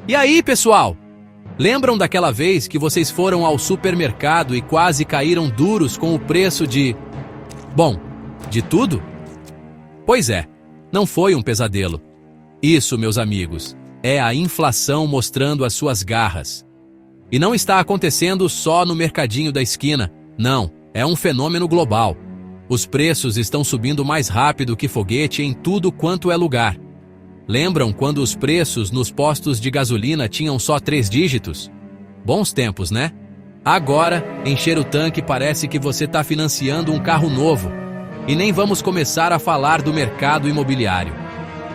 E aí, pessoal? Lembram daquela vez que vocês foram ao supermercado e quase caíram duros com o preço de... Bom, de tudo? Pois é, não foi um pesadelo. Isso, meus amigos, é a inflação mostrando as suas garras. E não está acontecendo só no mercadinho da esquina, não, é um fenômeno global. Os preços estão subindo mais rápido que foguete em tudo quanto é lugar. Lembram quando os preços nos postos de gasolina tinham só 3 dígitos? Bons tempos, né? Agora, encher o tanque parece que você está financiando um carro novo. E nem vamos começar a falar do mercado imobiliário.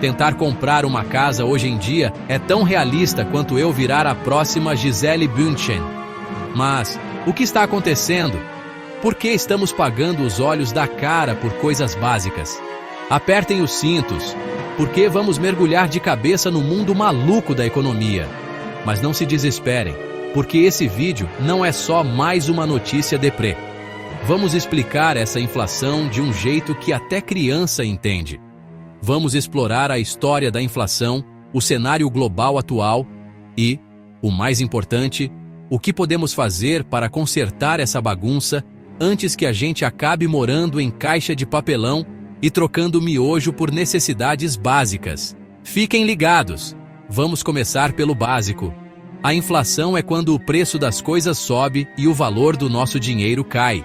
Tentar comprar uma casa hoje em dia é tão realista quanto eu virar a próxima Gisele Bündchen. Mas, o que está acontecendo? Por que estamos pagando os olhos da cara por coisas básicas? Apertem os cintos, porque vamos mergulhar de cabeça no mundo maluco da economia. Mas não se desesperem, porque esse vídeo não é só mais uma notícia deprê. Vamos explicar essa inflação de um jeito que até criança entende. Vamos explorar a história da inflação, o cenário global atual e, o mais importante, o que podemos fazer para consertar essa bagunça antes que a gente acabe morando em caixa de papelão e trocando miojo por necessidades básicas. Fiquem ligados! Vamos começar pelo básico. A inflação é quando o preço das coisas sobe e o valor do nosso dinheiro cai.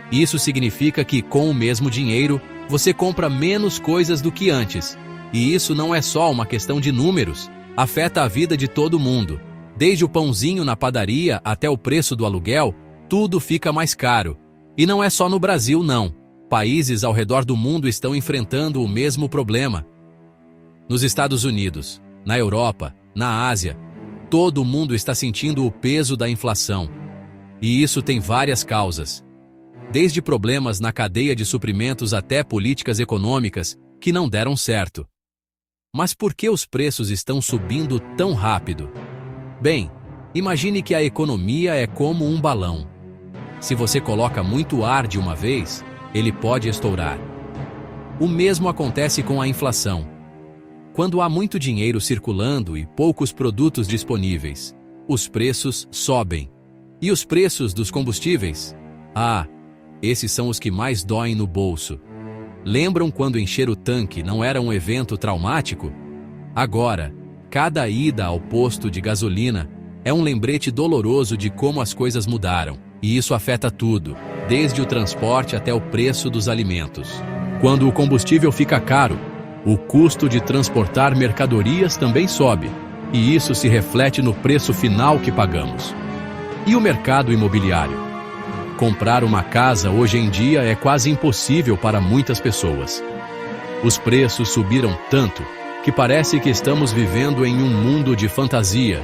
Isso significa que, com o mesmo dinheiro, você compra menos coisas do que antes. E isso não é só uma questão de números, afeta a vida de todo mundo. Desde o pãozinho na padaria até o preço do aluguel, tudo fica mais caro. E não é só no Brasil, não. Países ao redor do mundo estão enfrentando o mesmo problema. Nos Estados Unidos, na Europa, na Ásia, todo mundo está sentindo o peso da inflação. E isso tem várias causas. Desde problemas na cadeia de suprimentos até políticas econômicas que não deram certo. Mas por que os preços estão subindo tão rápido? Bem, imagine que a economia é como um balão. Se você coloca muito ar de uma vez, ele pode estourar. O mesmo acontece com a inflação. Quando há muito dinheiro circulando e poucos produtos disponíveis, os preços sobem. E os preços dos combustíveis? Esses são os que mais doem no bolso. Lembram quando encher o tanque não era um evento traumático? Agora, cada ida ao posto de gasolina é um lembrete doloroso de como as coisas mudaram. E isso afeta tudo, desde o transporte até o preço dos alimentos. Quando o combustível fica caro, o custo de transportar mercadorias também sobe, e isso se reflete no preço final que pagamos. E o mercado imobiliário? Comprar uma casa hoje em dia é quase impossível para muitas pessoas. Os preços subiram tanto que parece que estamos vivendo em um mundo de fantasia.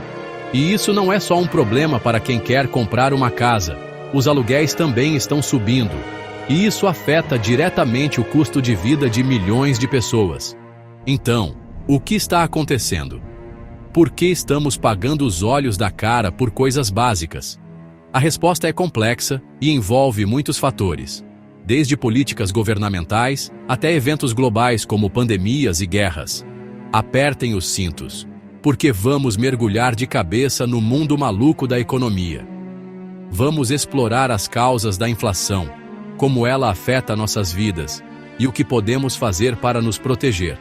E isso não é só um problema para quem quer comprar uma casa. Os aluguéis também estão subindo. E isso afeta diretamente o custo de vida de milhões de pessoas. Então, o que está acontecendo? Por que estamos pagando os olhos da cara por coisas básicas? A resposta é complexa e envolve muitos fatores, desde políticas governamentais até eventos globais como pandemias e guerras. Apertem os cintos, porque vamos mergulhar de cabeça no mundo maluco da economia. Vamos explorar as causas da inflação, como ela afeta nossas vidas e o que podemos fazer para nos proteger.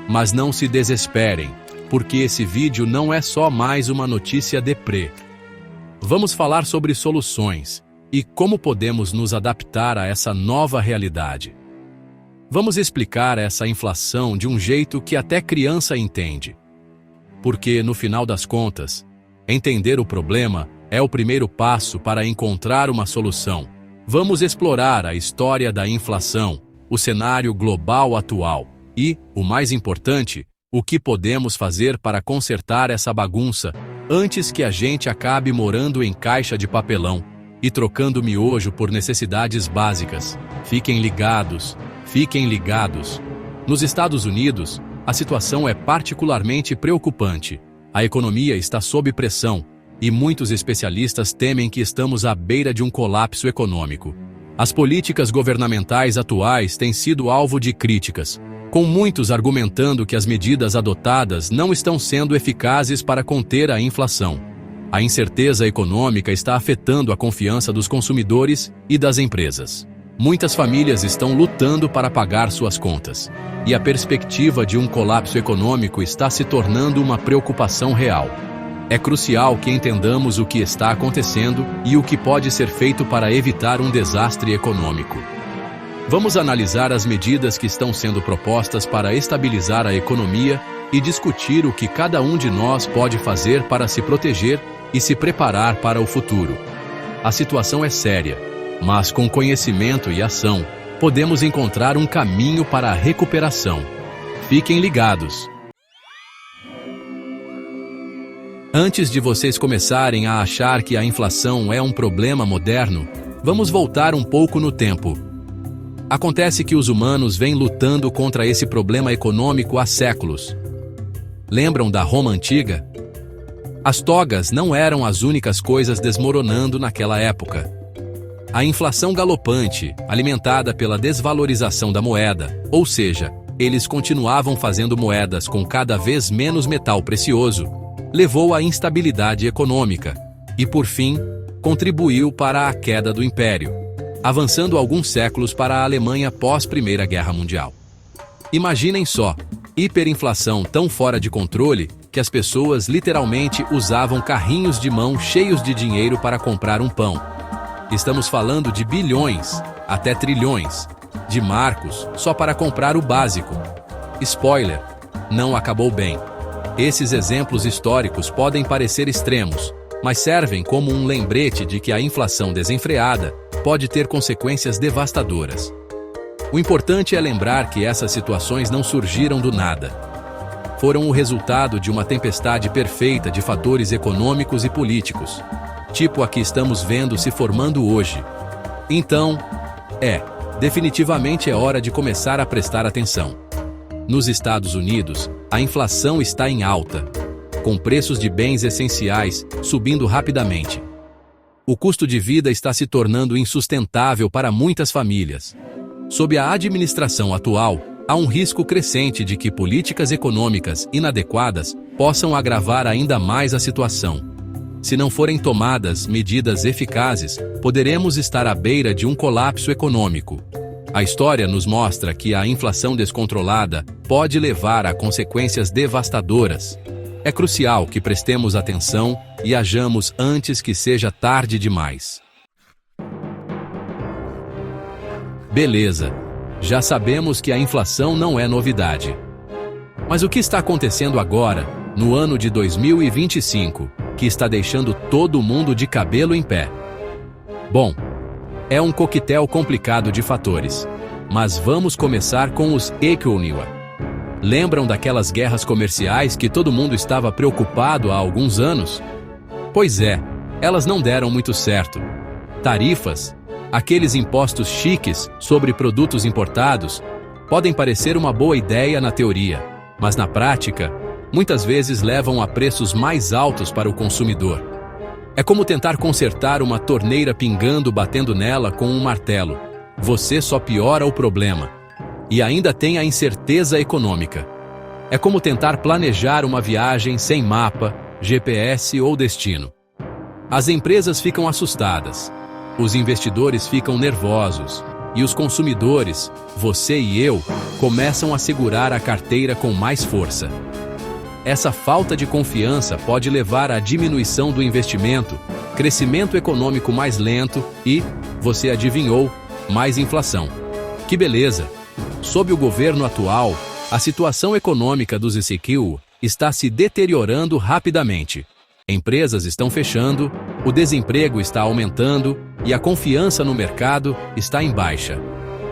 Mas não se desesperem, porque esse vídeo não é só mais uma notícia deprê. Vamos falar sobre soluções e como podemos nos adaptar a essa nova realidade. Vamos explicar essa inflação de um jeito que até criança entende. Porque, no final das contas, entender o problema é o primeiro passo para encontrar uma solução. Vamos explorar a história da inflação, o cenário global atual e, o mais importante, o que podemos fazer para consertar essa bagunça antes que a gente acabe morando em caixa de papelão e trocando miojo por necessidades básicas. Fiquem ligados, fiquem ligados. Nos Estados Unidos, a situação é particularmente preocupante. A economia está sob pressão e muitos especialistas temem que estamos à beira de um colapso econômico. As políticas governamentais atuais têm sido alvo de críticas, com muitos argumentando que as medidas adotadas não estão sendo eficazes para conter a inflação. A incerteza econômica está afetando a confiança dos consumidores e das empresas. Muitas famílias estão lutando para pagar suas contas, e a perspectiva de um colapso econômico está se tornando uma preocupação real. É crucial que entendamos o que está acontecendo e o que pode ser feito para evitar um desastre econômico. Vamos analisar as medidas que estão sendo propostas para estabilizar a economia e discutir o que cada um de nós pode fazer para se proteger e se preparar para o futuro. A situação é séria, mas com conhecimento e ação, podemos encontrar um caminho para a recuperação. Fiquem ligados! Antes de vocês começarem a achar que a inflação é um problema moderno, vamos voltar um pouco no tempo. Acontece que os humanos vêm lutando contra esse problema econômico há séculos. Lembram da Roma antiga? As togas não eram as únicas coisas desmoronando naquela época. A inflação galopante, alimentada pela desvalorização da moeda, ou seja, eles continuavam fazendo moedas com cada vez menos metal precioso, levou à instabilidade econômica e, por fim, contribuiu para a queda do império, avançando alguns séculos para a Alemanha pós-Primeira Guerra Mundial. Imaginem só, hiperinflação tão fora de controle que as pessoas literalmente usavam carrinhos de mão cheios de dinheiro para comprar um pão. Estamos falando de bilhões, até trilhões, de marcos só para comprar o básico. Spoiler, não acabou bem. Esses exemplos históricos podem parecer extremos, mas servem como um lembrete de que a inflação desenfreada pode ter consequências devastadoras. O importante é lembrar que essas situações não surgiram do nada. Foram o resultado de uma tempestade perfeita de fatores econômicos e políticos, tipo a que estamos vendo se formando hoje. Então, definitivamente é hora de começar a prestar atenção. Nos Estados Unidos, a inflação está em alta, com preços de bens essenciais subindo rapidamente. O custo de vida está se tornando insustentável para muitas famílias. Sob a administração atual, há um risco crescente de que políticas econômicas inadequadas possam agravar ainda mais a situação. Se não forem tomadas medidas eficazes, poderemos estar à beira de um colapso econômico. A história nos mostra que a inflação descontrolada pode levar a consequências devastadoras. É crucial que prestemos atenção e hajamos antes que seja tarde demais. Beleza, já sabemos que a inflação não é novidade. Mas o que está acontecendo agora, no ano de 2025, que está deixando todo mundo de cabelo em pé? Bom, é um coquetel complicado de fatores, mas vamos começar com os economia. Lembram daquelas guerras comerciais que todo mundo estava preocupado há alguns anos? Pois é, elas não deram muito certo. Tarifas, aqueles impostos chiques sobre produtos importados, podem parecer uma boa ideia na teoria, mas na prática, muitas vezes levam a preços mais altos para o consumidor. É como tentar consertar uma torneira pingando batendo nela com um martelo. Você só piora o problema. E ainda tem a incerteza econômica. É como tentar planejar uma viagem sem mapa, GPS ou destino. As empresas ficam assustadas, os investidores ficam nervosos e os consumidores, você e eu, começam a segurar a carteira com mais força. Essa falta de confiança pode levar à diminuição do investimento, crescimento econômico mais lento e, você adivinhou, mais inflação. Que beleza! Sob o governo atual, a situação econômica dos ECQ está se deteriorando rapidamente. Empresas estão fechando, o desemprego está aumentando e a confiança no mercado está em baixa.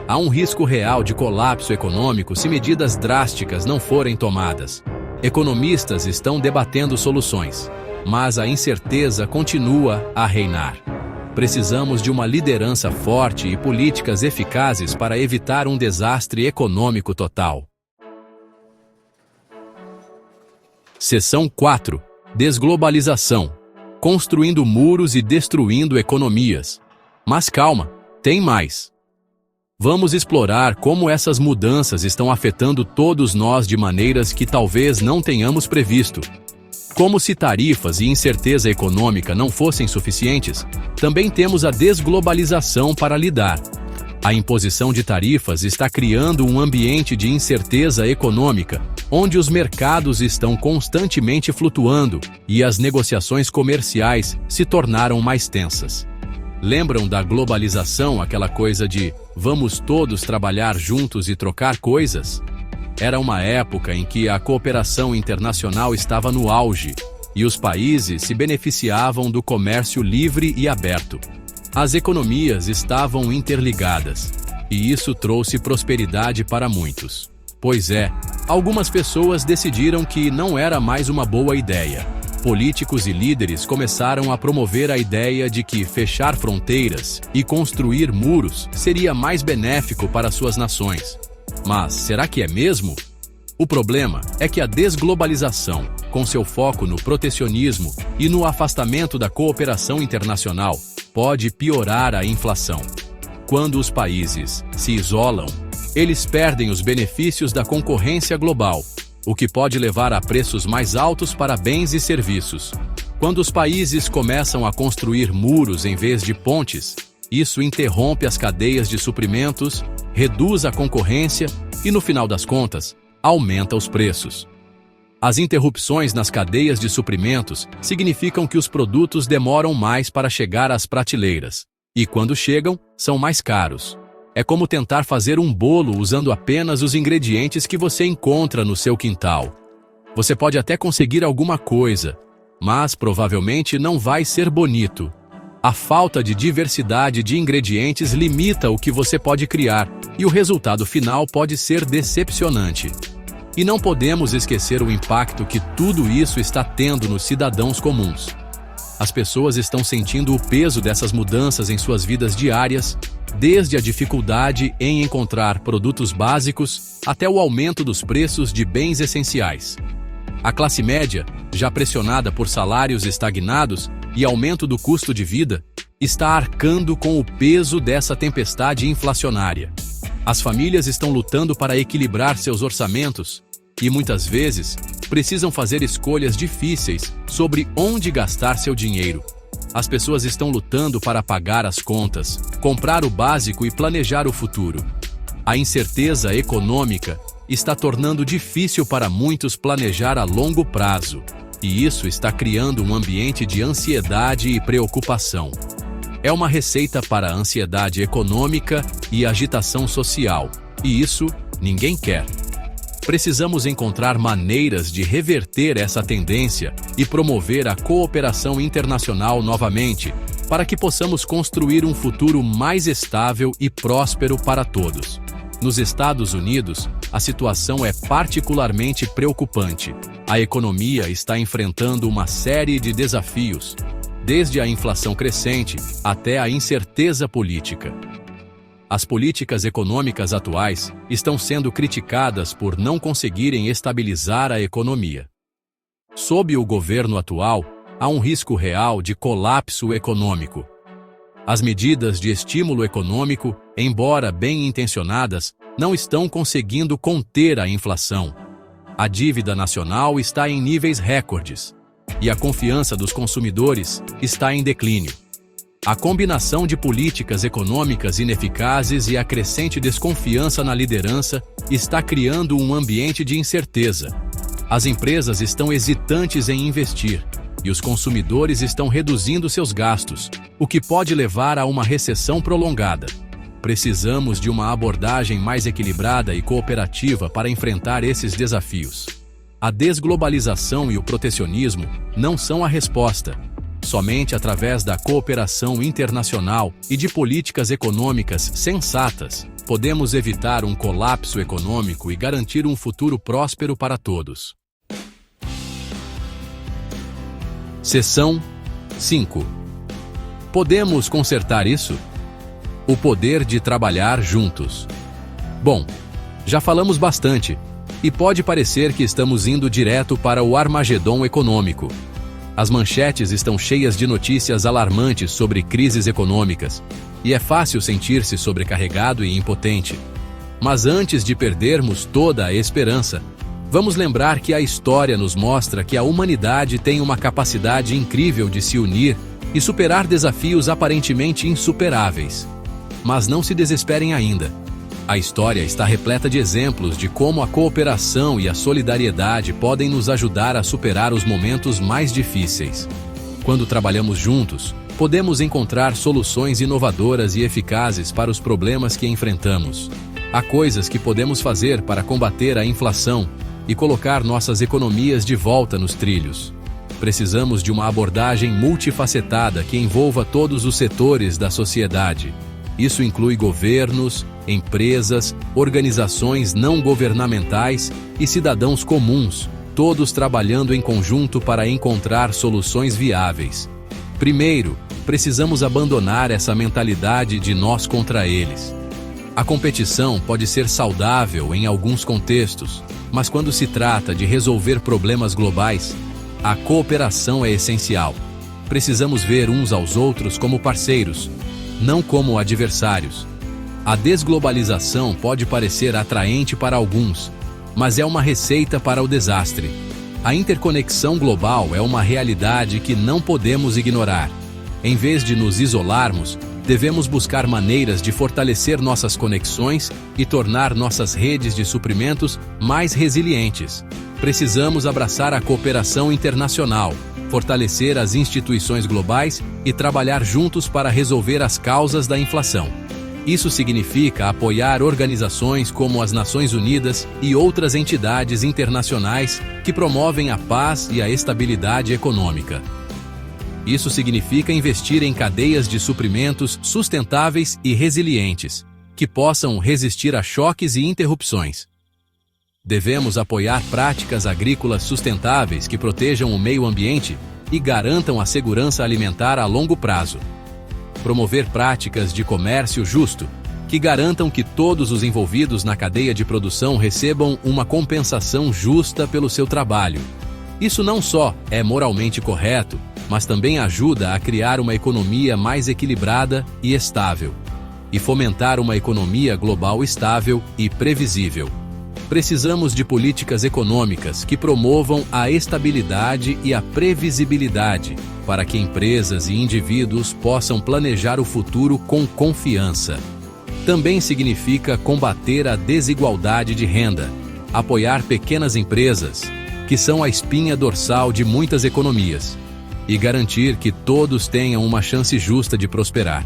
Há um risco real de colapso econômico se medidas drásticas não forem tomadas. Economistas estão debatendo soluções, mas a incerteza continua a reinar. Precisamos de uma liderança forte e políticas eficazes para evitar um desastre econômico total. Seção 4. Desglobalização. Construindo muros e destruindo economias. Mas calma, tem mais. Vamos explorar como essas mudanças estão afetando todos nós de maneiras que talvez não tenhamos previsto. Como se tarifas e incerteza econômica não fossem suficientes, também temos a desglobalização para lidar. A imposição de tarifas está criando um ambiente de incerteza econômica, onde os mercados estão constantemente flutuando e as negociações comerciais se tornaram mais tensas. Lembram da globalização, aquela coisa de vamos todos trabalhar juntos e trocar coisas? Era uma época em que a cooperação internacional estava no auge e os países se beneficiavam do comércio livre e aberto. As economias estavam interligadas e isso trouxe prosperidade para muitos. Pois é, algumas pessoas decidiram que não era mais uma boa ideia. Políticos e líderes começaram a promover a ideia de que fechar fronteiras e construir muros seria mais benéfico para suas nações. Mas será que é mesmo? O problema é que a desglobalização, com seu foco no protecionismo e no afastamento da cooperação internacional, pode piorar a inflação. Quando os países se isolam, eles perdem os benefícios da concorrência global, o que pode levar a preços mais altos para bens e serviços. Quando os países começam a construir muros em vez de pontes, isso interrompe as cadeias de suprimentos, reduz a concorrência e, no final das contas, aumenta os preços. As interrupções nas cadeias de suprimentos significam que os produtos demoram mais para chegar às prateleiras, e quando chegam, são mais caros. É como tentar fazer um bolo usando apenas os ingredientes que você encontra no seu quintal. Você pode até conseguir alguma coisa, mas provavelmente não vai ser bonito. A falta de diversidade de ingredientes limita o que você pode criar, e o resultado final pode ser decepcionante. E não podemos esquecer o impacto que tudo isso está tendo nos cidadãos comuns. As pessoas estão sentindo o peso dessas mudanças em suas vidas diárias, desde a dificuldade em encontrar produtos básicos até o aumento dos preços de bens essenciais. A classe média, já pressionada por salários estagnados e aumento do custo de vida, está arcando com o peso dessa tempestade inflacionária. As famílias estão lutando para equilibrar seus orçamentos e, muitas vezes, precisam fazer escolhas difíceis sobre onde gastar seu dinheiro. As pessoas estão lutando para pagar as contas, comprar o básico e planejar o futuro. A incerteza econômica está tornando difícil para muitos planejar a longo prazo, e isso está criando um ambiente de ansiedade e preocupação. É uma receita para a ansiedade econômica e agitação social, e isso ninguém quer. Precisamos encontrar maneiras de reverter essa tendência e promover a cooperação internacional novamente, para que possamos construir um futuro mais estável e próspero para todos. Nos Estados Unidos, a situação é particularmente preocupante. A economia está enfrentando uma série de desafios, desde a inflação crescente até a incerteza política. As políticas econômicas atuais estão sendo criticadas por não conseguirem estabilizar a economia. Sob o governo atual, há um risco real de colapso econômico. As medidas de estímulo econômico, embora bem-intencionadas, não estão conseguindo conter a inflação. A dívida nacional está em níveis recordes, e a confiança dos consumidores está em declínio. A combinação de políticas econômicas ineficazes e a crescente desconfiança na liderança está criando um ambiente de incerteza. As empresas estão hesitantes em investir e os consumidores estão reduzindo seus gastos, o que pode levar a uma recessão prolongada. Precisamos de uma abordagem mais equilibrada e cooperativa para enfrentar esses desafios. A desglobalização e o protecionismo não são a resposta. Somente através da cooperação internacional e de políticas econômicas sensatas, podemos evitar um colapso econômico e garantir um futuro próspero para todos. Seção 5. Podemos consertar isso? O poder de trabalhar juntos. Bom, já falamos bastante, e pode parecer que estamos indo direto para o Armagedon econômico. As manchetes estão cheias de notícias alarmantes sobre crises econômicas, e é fácil sentir-se sobrecarregado e impotente. Mas antes de perdermos toda a esperança, vamos lembrar que a história nos mostra que a humanidade tem uma capacidade incrível de se unir e superar desafios aparentemente insuperáveis. Mas não se desesperem ainda. A história está repleta de exemplos de como a cooperação e a solidariedade podem nos ajudar a superar os momentos mais difíceis. Quando trabalhamos juntos, podemos encontrar soluções inovadoras e eficazes para os problemas que enfrentamos. Há coisas que podemos fazer para combater a inflação e colocar nossas economias de volta nos trilhos. Precisamos de uma abordagem multifacetada que envolva todos os setores da sociedade. Isso inclui governos, empresas, organizações não governamentais e cidadãos comuns, todos trabalhando em conjunto para encontrar soluções viáveis. Primeiro, precisamos abandonar essa mentalidade de nós contra eles. A competição pode ser saudável em alguns contextos, mas quando se trata de resolver problemas globais, a cooperação é essencial. Precisamos ver uns aos outros como parceiros, não como adversários. A desglobalização pode parecer atraente para alguns, mas é uma receita para o desastre. A interconexão global é uma realidade que não podemos ignorar. Em vez de nos isolarmos, devemos buscar maneiras de fortalecer nossas conexões e tornar nossas redes de suprimentos mais resilientes. Precisamos abraçar a cooperação internacional, fortalecer as instituições globais e trabalhar juntos para resolver as causas da inflação. Isso significa apoiar organizações como as Nações Unidas e outras entidades internacionais que promovem a paz e a estabilidade econômica. Isso significa investir em cadeias de suprimentos sustentáveis e resilientes, que possam resistir a choques e interrupções. Devemos apoiar práticas agrícolas sustentáveis que protejam o meio ambiente e garantam a segurança alimentar a longo prazo. Promover práticas de comércio justo, que garantam que todos os envolvidos na cadeia de produção recebam uma compensação justa pelo seu trabalho. Isso não só é moralmente correto, mas também ajuda a criar uma economia mais equilibrada e estável, e fomentar uma economia global estável e previsível. Precisamos de políticas econômicas que promovam a estabilidade e a previsibilidade, para que empresas e indivíduos possam planejar o futuro com confiança. Também significa combater a desigualdade de renda, apoiar pequenas empresas, que são a espinha dorsal de muitas economias, e garantir que todos tenham uma chance justa de prosperar.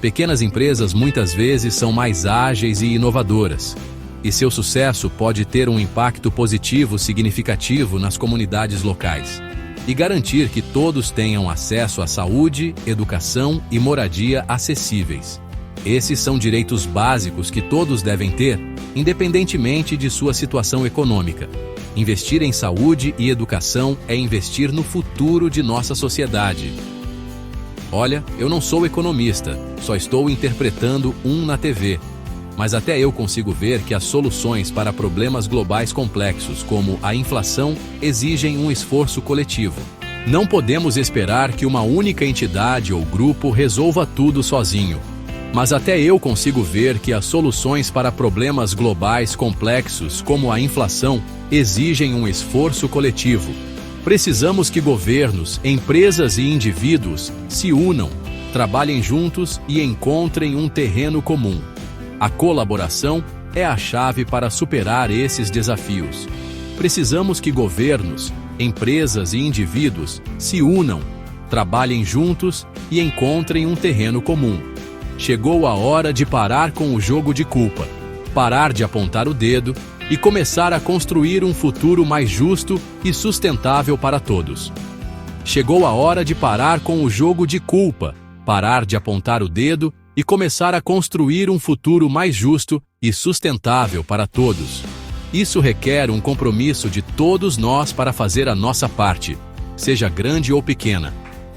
Pequenas empresas muitas vezes são mais ágeis e inovadoras, e seu sucesso pode ter um impacto positivo significativo nas comunidades locais. E garantir que todos tenham acesso à saúde, educação e moradia acessíveis. Esses são direitos básicos que todos devem ter, independentemente de sua situação econômica. Investir em saúde e educação é investir no futuro de nossa sociedade. Olha, eu não sou economista, só estou interpretando na TV. Mas até eu consigo ver que as soluções para problemas globais complexos, como a inflação, exigem um esforço coletivo. Não podemos esperar que uma única entidade ou grupo resolva tudo sozinho. Mas até eu consigo ver que as soluções para problemas globais complexos, como a inflação, exigem um esforço coletivo. Precisamos que governos, empresas e indivíduos se unam, trabalhem juntos e encontrem um terreno comum. A colaboração é a chave para superar esses desafios. Precisamos que governos, empresas e indivíduos se unam, trabalhem juntos e encontrem um terreno comum. Chegou a hora de parar com o jogo de culpa, parar de apontar o dedo e começar a construir um futuro mais justo e sustentável para todos. Chegou a hora de parar com o jogo de culpa, parar de apontar o dedo e começar a construir um futuro mais justo e sustentável para todos. Isso requer um compromisso de todos nós para fazer a nossa parte, seja grande ou pequena.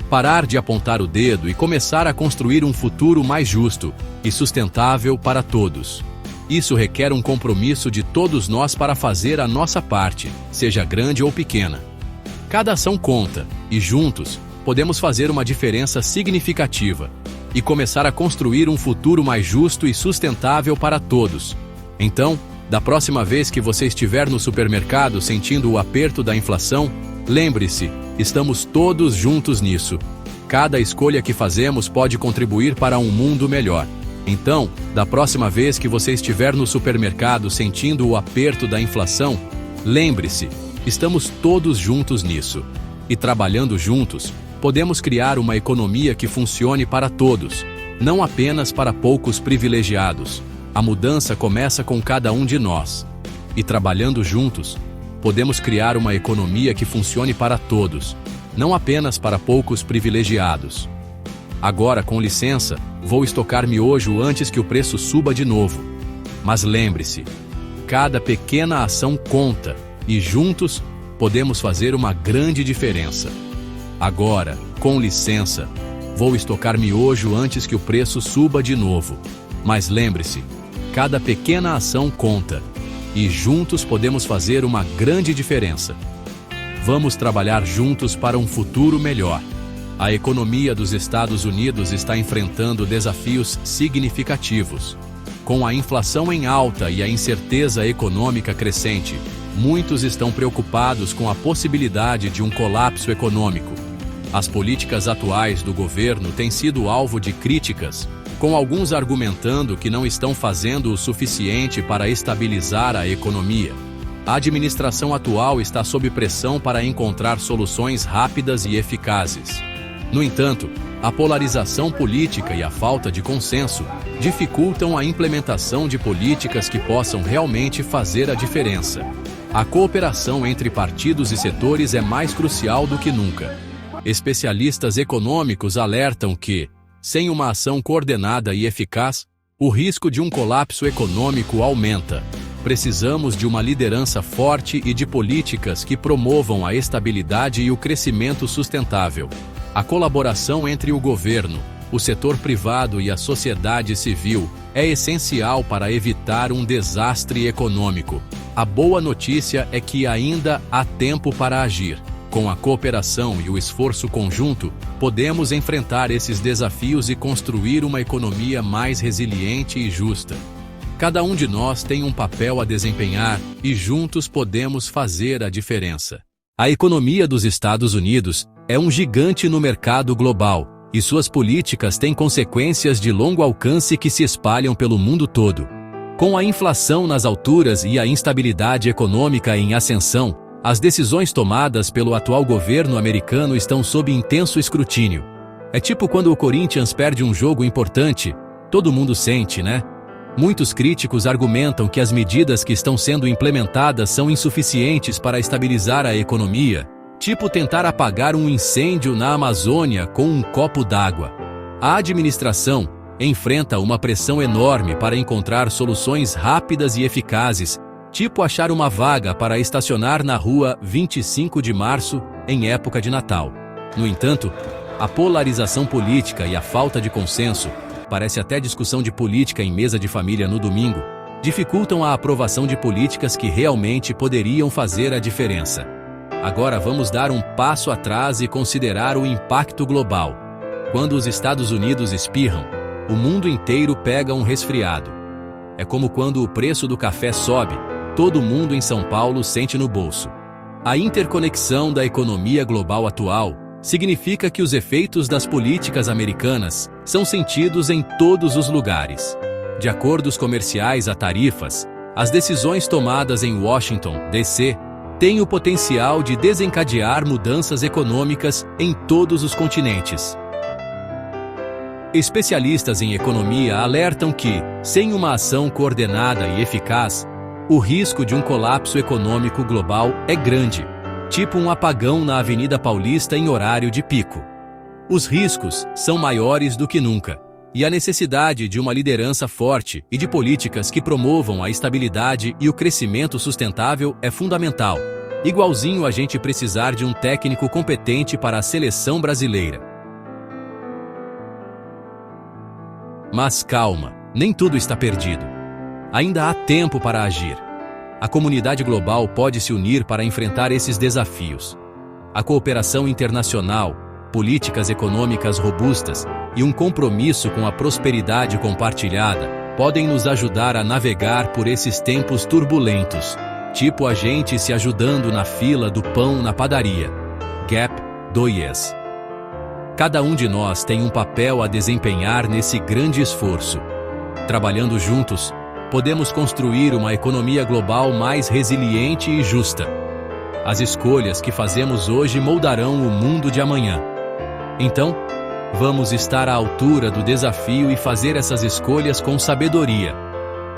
Parar de apontar o dedo e começar a construir um futuro mais justo e sustentável para todos. Isso requer um compromisso de todos nós para fazer a nossa parte, seja grande ou pequena. Cada ação conta, e juntos, podemos fazer uma diferença significativa. e começar a construir um futuro mais justo e sustentável para todos. Então, da próxima vez que você estiver no supermercado sentindo o aperto da inflação, lembre-se, estamos todos juntos nisso. Cada escolha que fazemos pode contribuir para um mundo melhor. Então, da próxima vez que você estiver no supermercado sentindo o aperto da inflação, lembre-se, estamos todos juntos nisso. E trabalhando juntos, podemos criar uma economia que funcione para todos, não apenas para poucos privilegiados. A mudança começa com cada um de nós. E trabalhando juntos, podemos criar uma economia que funcione para todos, não apenas para poucos privilegiados. Agora, com licença, vou estocar miojo antes que o preço suba de novo. Mas lembre-se, cada pequena ação conta e juntos podemos fazer uma grande diferença. Agora, com licença, vou estocar miojo antes que o preço suba de novo. Mas lembre-se, cada pequena ação conta e juntos podemos fazer uma grande diferença. Vamos trabalhar juntos para um futuro melhor. A economia dos Estados Unidos está enfrentando desafios significativos. Com a inflação em alta e a incerteza econômica crescente, muitos estão preocupados com a possibilidade de um colapso econômico. As políticas atuais do governo têm sido alvo de críticas, com alguns argumentando que não estão fazendo o suficiente para estabilizar a economia. A administração atual está sob pressão para encontrar soluções rápidas e eficazes. No entanto, a polarização política e a falta de consenso dificultam a implementação de políticas que possam realmente fazer a diferença. A cooperação entre partidos e setores é mais crucial do que nunca. Especialistas econômicos alertam que, sem uma ação coordenada e eficaz, o risco de um colapso econômico aumenta. Precisamos de uma liderança forte e de políticas que promovam a estabilidade e o crescimento sustentável. A colaboração entre o governo, o setor privado e a sociedade civil é essencial para evitar um desastre econômico. A boa notícia é que ainda há tempo para agir. Com a cooperação e o esforço conjunto, podemos enfrentar esses desafios e construir uma economia mais resiliente e justa. Cada um de nós tem um papel a desempenhar e juntos podemos fazer a diferença. A economia dos Estados Unidos é um gigante no mercado global, e suas políticas têm consequências de longo alcance que se espalham pelo mundo todo. Com a inflação nas alturas e a instabilidade econômica em ascensão, as decisões tomadas pelo atual governo americano estão sob intenso escrutínio. É tipo quando o Corinthians perde um jogo importante, todo mundo sente, né? Muitos críticos argumentam que as medidas que estão sendo implementadas são insuficientes para estabilizar a economia, tipo tentar apagar um incêndio na Amazônia com um copo d'água. A administração enfrenta uma pressão enorme para encontrar soluções rápidas e eficazes, tipo achar uma vaga para estacionar na rua 25 de março em época de Natal. No entanto, a polarização política e a falta de consenso, parece até discussão de política em mesa de família no domingo, dificultam a aprovação de políticas que realmente poderiam fazer a diferença. Agora vamos dar um passo atrás e considerar o impacto global. Quando os Estados Unidos espirram, o mundo inteiro pega um resfriado. É como quando o preço do café sobe, todo mundo em São Paulo sente no bolso. A interconexão da economia global atual significa que os efeitos das políticas americanas são sentidos em todos os lugares. De acordos comerciais a tarifas, as decisões tomadas em Washington, D.C., têm o potencial de desencadear mudanças econômicas em todos os continentes. Especialistas em economia alertam que, sem uma ação coordenada e eficaz, o risco de um colapso econômico global é grande, tipo um apagão na Avenida Paulista em horário de pico. Os riscos são maiores do que nunca, e a necessidade de uma liderança forte e de políticas que promovam a estabilidade e o crescimento sustentável é fundamental, igualzinho a gente precisar de um técnico competente para a seleção brasileira. Mas calma, nem tudo está perdido. Ainda há tempo para agir. A comunidade global pode se unir para enfrentar esses desafios. A cooperação internacional, políticas econômicas robustas e um compromisso com a prosperidade compartilhada podem nos ajudar a navegar por esses tempos turbulentos, tipo a gente se ajudando na fila do pão na padaria. Gap 2. Cada um de nós tem um papel a desempenhar nesse grande esforço. Trabalhando juntos, podemos construir uma economia global mais resiliente e justa. As escolhas que fazemos hoje moldarão o mundo de amanhã. Então, vamos estar à altura do desafio e fazer essas escolhas com sabedoria.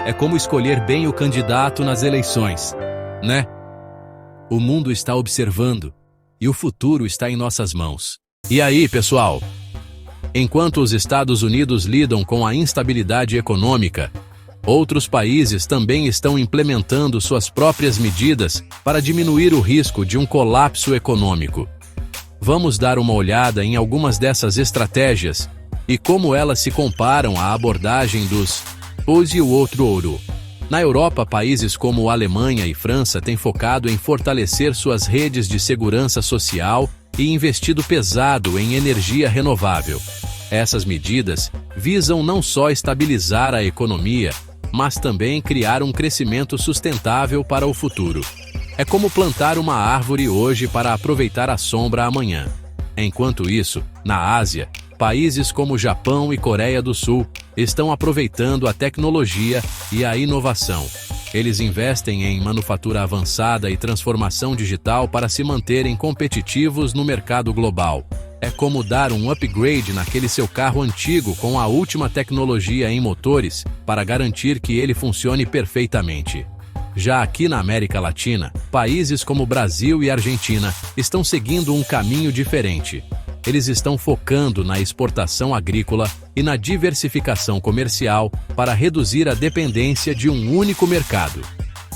É como escolher bem o candidato nas eleições, né? O mundo está observando e o futuro está em nossas mãos. E aí, pessoal? Enquanto os Estados Unidos lidam com a instabilidade econômica, outros países também estão implementando suas próprias medidas para diminuir o risco de um colapso econômico. Vamos dar uma olhada em algumas dessas estratégias e como elas se comparam à abordagem dos hoje e o outro ouro. Na Europa, países como Alemanha e França têm focado em fortalecer suas redes de segurança social e investido pesado em energia renovável. Essas medidas visam não só estabilizar a economia, mas também criar um crescimento sustentável para o futuro. É como plantar uma árvore hoje para aproveitar a sombra amanhã. Enquanto isso, na Ásia, países como Japão e Coreia do Sul estão aproveitando a tecnologia e a inovação. Eles investem em manufatura avançada e transformação digital para se manterem competitivos no mercado global. É como dar um upgrade naquele seu carro antigo com a última tecnologia em motores para garantir que ele funcione perfeitamente. Já aqui na América Latina, países como Brasil e Argentina estão seguindo um caminho diferente. Eles estão focando na exportação agrícola e na diversificação comercial para reduzir a dependência de um único mercado.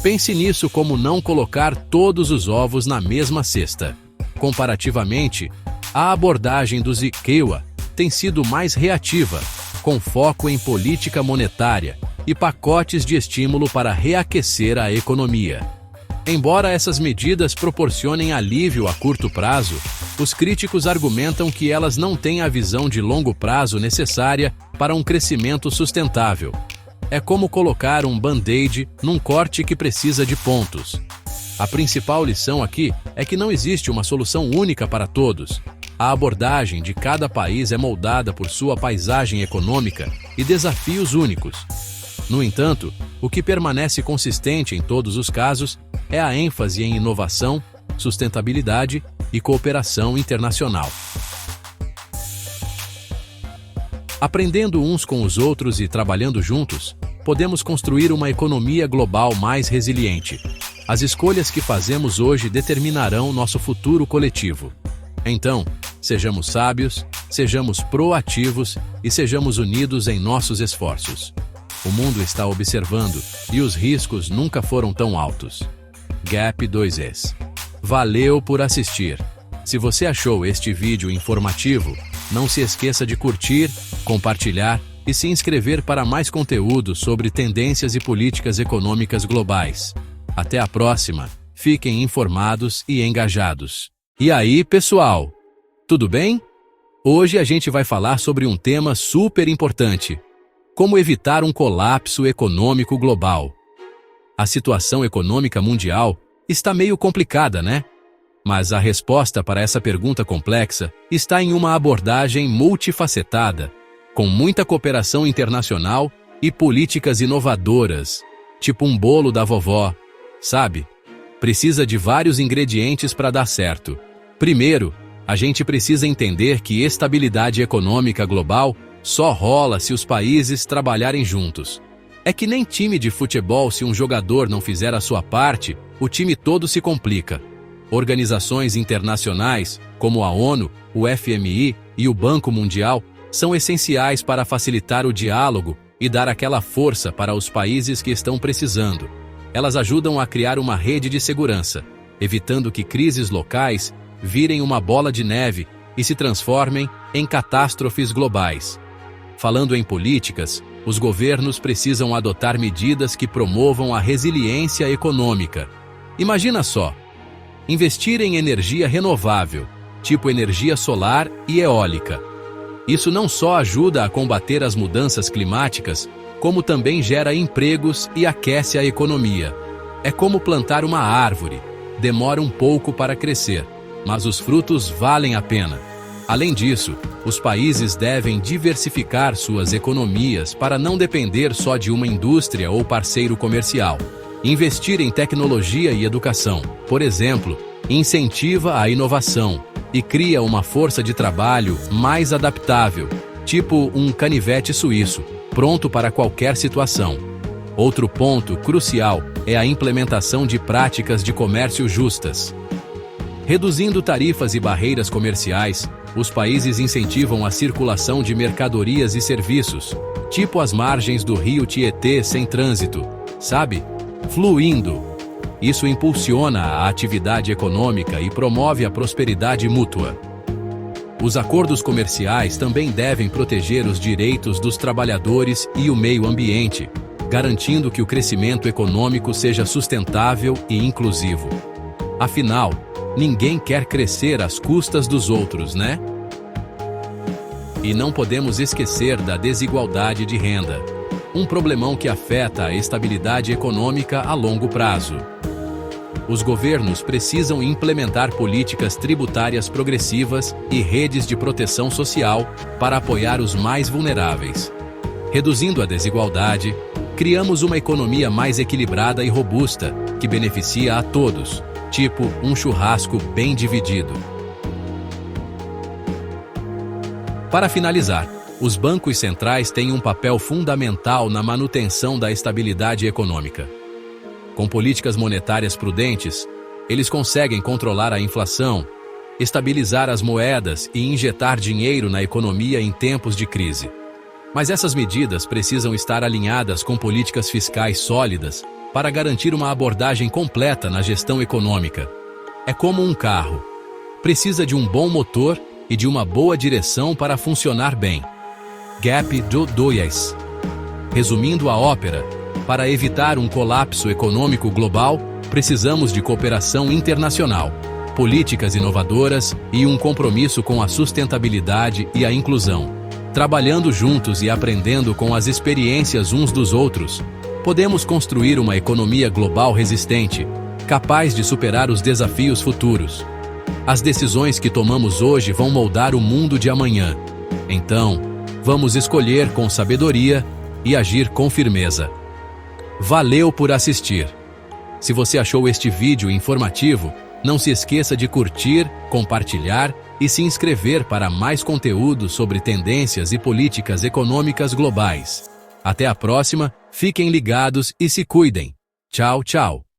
Pense nisso como não colocar todos os ovos na mesma cesta. Comparativamente, a abordagem do Ziquewa tem sido mais reativa, com foco em política monetária e pacotes de estímulo para reaquecer a economia. Embora essas medidas proporcionem alívio a curto prazo, os críticos argumentam que elas não têm a visão de longo prazo necessária para um crescimento sustentável. É como colocar um band-aid num corte que precisa de pontos. A principal lição aqui é que não existe uma solução única para todos. A abordagem de cada país é moldada por sua paisagem econômica e desafios únicos. No entanto, o que permanece consistente em todos os casos é a ênfase em inovação, sustentabilidade e cooperação internacional. Aprendendo uns com os outros e trabalhando juntos, podemos construir uma economia global mais resiliente. As escolhas que fazemos hoje determinarão nosso futuro coletivo. Então, sejamos sábios, sejamos proativos e sejamos unidos em nossos esforços. O mundo está observando e os riscos nunca foram tão altos. Gap 2S. Valeu por assistir. Se você achou este vídeo informativo, não se esqueça de curtir, compartilhar e se inscrever para mais conteúdo sobre tendências e políticas econômicas globais. Até a próxima. Fiquem informados e engajados. E aí, pessoal? Tudo bem? Hoje a gente vai falar sobre um tema super importante: como evitar um colapso econômico global. A situação econômica mundial está meio complicada, né? Mas a resposta para essa pergunta complexa está em uma abordagem multifacetada, com muita cooperação internacional e políticas inovadoras, tipo um bolo da vovó, sabe? Precisa de vários ingredientes para dar certo. Primeiro, a gente precisa entender que estabilidade econômica global só rola se os países trabalharem juntos. É que nem time de futebol, se um jogador não fizer a sua parte, o time todo se complica. Organizações internacionais, como a ONU, o FMI e o Banco Mundial, são essenciais para facilitar o diálogo e dar aquela força para os países que estão precisando. Elas ajudam a criar uma rede de segurança, evitando que crises locais virem uma bola de neve e se transformem em catástrofes globais. Falando em políticas, os governos precisam adotar medidas que promovam a resiliência econômica. Imagina só: investir em energia renovável, tipo energia solar e eólica. Isso não só ajuda a combater as mudanças climáticas, como também gera empregos e aquece a economia. É como plantar uma árvore. Demora um pouco para crescer, mas os frutos valem a pena. Além disso, os países devem diversificar suas economias para não depender só de uma indústria ou parceiro comercial. Investir em tecnologia e educação, por exemplo, incentiva a inovação e cria uma força de trabalho mais adaptável, tipo um canivete suíço, pronto para qualquer situação. Outro ponto crucial é a implementação de práticas de comércio justas. Reduzindo tarifas e barreiras comerciais, os países incentivam a circulação de mercadorias e serviços, tipo as margens do rio Tietê sem trânsito, sabe? Fluindo. Isso impulsiona a atividade econômica e promove a prosperidade mútua. Os acordos comerciais também devem proteger os direitos dos trabalhadores e o meio ambiente, garantindo que o crescimento econômico seja sustentável e inclusivo. Afinal, ninguém quer crescer às custas dos outros, né? E não podemos esquecer da desigualdade de renda, um problemão que afeta a estabilidade econômica a longo prazo. Os governos precisam implementar políticas tributárias progressivas e redes de proteção social para apoiar os mais vulneráveis. Reduzindo a desigualdade, criamos uma economia mais equilibrada e robusta, que beneficia a todos, tipo um churrasco bem dividido. Para finalizar, os bancos centrais têm um papel fundamental na manutenção da estabilidade econômica. Com políticas monetárias prudentes, eles conseguem controlar a inflação, estabilizar as moedas e injetar dinheiro na economia em tempos de crise. Mas essas medidas precisam estar alinhadas com políticas fiscais sólidas para garantir uma abordagem completa na gestão econômica. É como um carro. Precisa de um bom motor e de uma boa direção para funcionar bem. Gap do Dois. Resumindo a ópera, para evitar um colapso econômico global, precisamos de cooperação internacional, políticas inovadoras e um compromisso com a sustentabilidade e a inclusão. Trabalhando juntos e aprendendo com as experiências uns dos outros, podemos construir uma economia global resistente, capaz de superar os desafios futuros. As decisões que tomamos hoje vão moldar o mundo de amanhã. Então, vamos escolher com sabedoria e agir com firmeza. Valeu por assistir! Se você achou este vídeo informativo, não se esqueça de curtir, compartilhar e se inscrever para mais conteúdo sobre tendências e políticas econômicas globais. Até a próxima, fiquem ligados e se cuidem. Tchau, tchau!